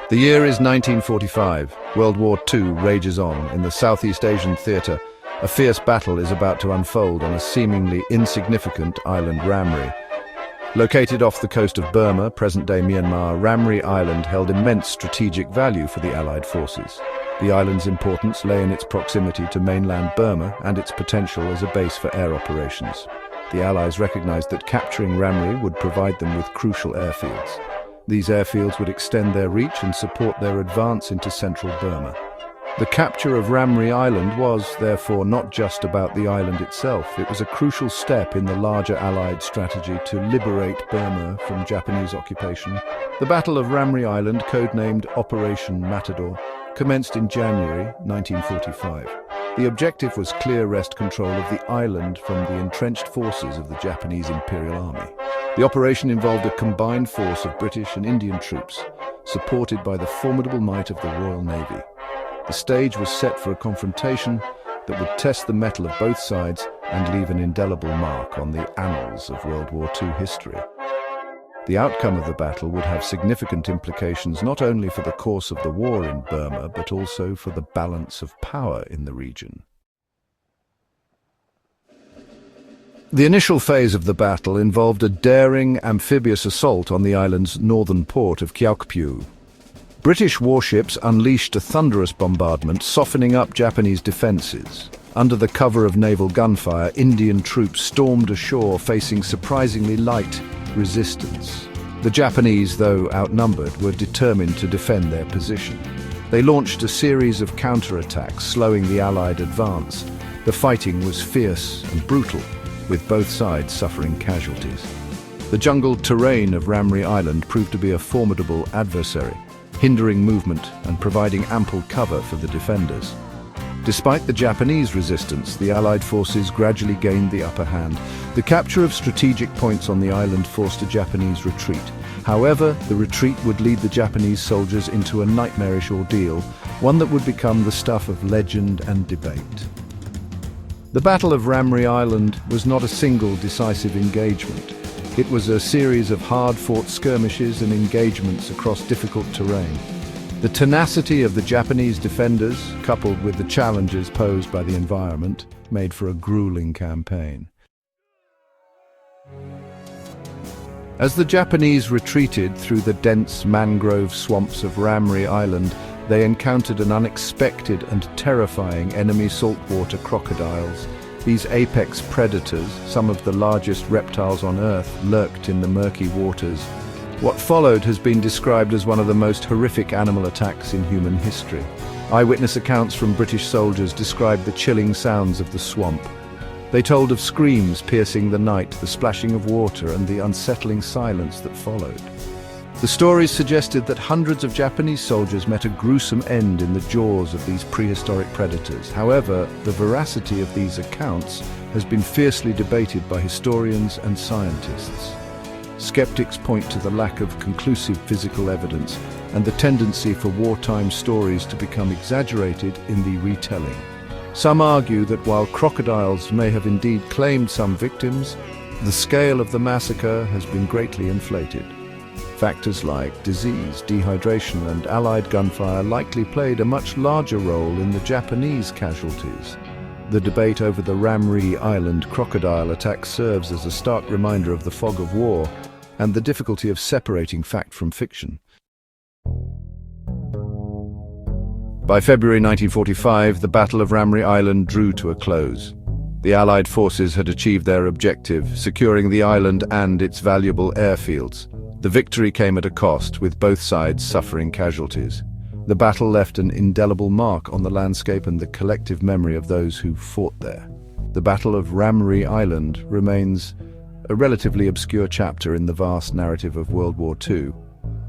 The year is 1945. World War II rages on. In the Southeast Asian theatre, a fierce battle is about to unfold on a seemingly insignificant island, Ramree. Located off the coast of Burma, present-day Myanmar, Ramree Island held immense strategic value for the Allied forces. The island's importance lay in its proximity to mainland Burma and its potential as a base for air operations. The Allies recognized that capturing Ramree would provide them with crucial airfields. These airfields would extend their reach and support their advance into central Burma. The capture of Ramree Island was, therefore, not just about the island itself. It was a crucial step in the larger Allied strategy to liberate Burma from Japanese occupation. The Battle of Ramree Island, codenamed Operation Matador, commenced in January 1945. The objective was clear wrest control of the island from the entrenched forces of the Japanese Imperial Army. The operation involved a combined force of British and Indian troops, supported by the formidable might of the Royal Navy. The stage was set for a confrontation that would test the mettle of both sides and leave an indelible mark on the annals of World War II history. The outcome of the battle would have significant implications not only for the course of the war in Burma, but also for the balance of power in the region. The initial phase of the battle involved a daring amphibious assault on the island's northern port of Kyaukpyu. British warships unleashed a thunderous bombardment, softening up Japanese defenses. Under the cover of naval gunfire, Indian troops stormed ashore, facing surprisingly light resistance. The Japanese, though outnumbered, were determined to defend their position. They launched a series of counterattacks, slowing the Allied advance. The fighting was fierce and brutal, with both sides suffering casualties. The jungled terrain of Ramree Island proved to be a formidable adversary, hindering movement and providing ample cover for the defenders. Despite the Japanese resistance, the Allied forces gradually gained the upper hand. The capture of strategic points on the island forced a Japanese retreat. However, the retreat would lead the Japanese soldiers into a nightmarish ordeal, one that would become the stuff of legend and debate. The Battle of Ramree Island was not a single decisive engagement. It was a series of hard-fought skirmishes and engagements across difficult terrain. The tenacity of the Japanese defenders, coupled with the challenges posed by the environment, made for a grueling campaign. As the Japanese retreated through the dense mangrove swamps of Ramree Island, they encountered an unexpected and terrifying enemy saltwater crocodiles. These apex predators, some of the largest reptiles on Earth, lurked in the murky waters. What followed has been described as one of the most horrific animal attacks in human history. Eyewitness accounts from British soldiers described the chilling sounds of the swamp. They told of screams piercing the night, the splashing of water, and the unsettling silence that followed. The stories suggested that hundreds of Japanese soldiers met a gruesome end in the jaws of these prehistoric predators. However, the veracity of these accounts has been fiercely debated by historians and scientists. Skeptics point to the lack of conclusive physical evidence and the tendency for wartime stories to become exaggerated in the retelling. Some argue that while crocodiles may have indeed claimed some victims, the scale of the massacre has been greatly inflated. Factors like disease, dehydration, and Allied gunfire likely played a much larger role in the Japanese casualties. The debate over the Ramree Island crocodile attack serves as a stark reminder of the fog of war and the difficulty of separating fact from fiction. By February 1945, the Battle of Ramree Island drew to a close. The Allied forces had achieved their objective, securing the island and its valuable airfields. The victory came at a cost, with both sides suffering casualties. The battle left an indelible mark on the landscape and the collective memory of those who fought there. The Battle of Ramree Island remains a relatively obscure chapter in the vast narrative of World War II.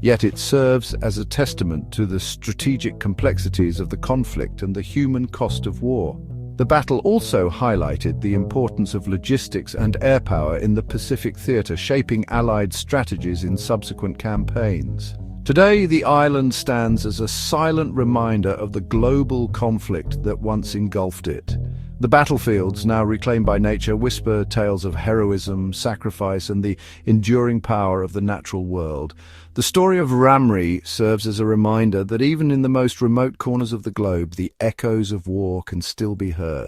Yet it serves as a testament to the strategic complexities of the conflict and the human cost of war. The battle also highlighted the importance of logistics and air power in the Pacific theater, shaping Allied strategies in subsequent campaigns. Today, the island stands as a silent reminder of the global conflict that once engulfed it. The battlefields, now reclaimed by nature, whisper tales of heroism, sacrifice, and the enduring power of the natural world. The story of Ramree serves as a reminder that even in the most remote corners of the globe, the echoes of war can still be heard.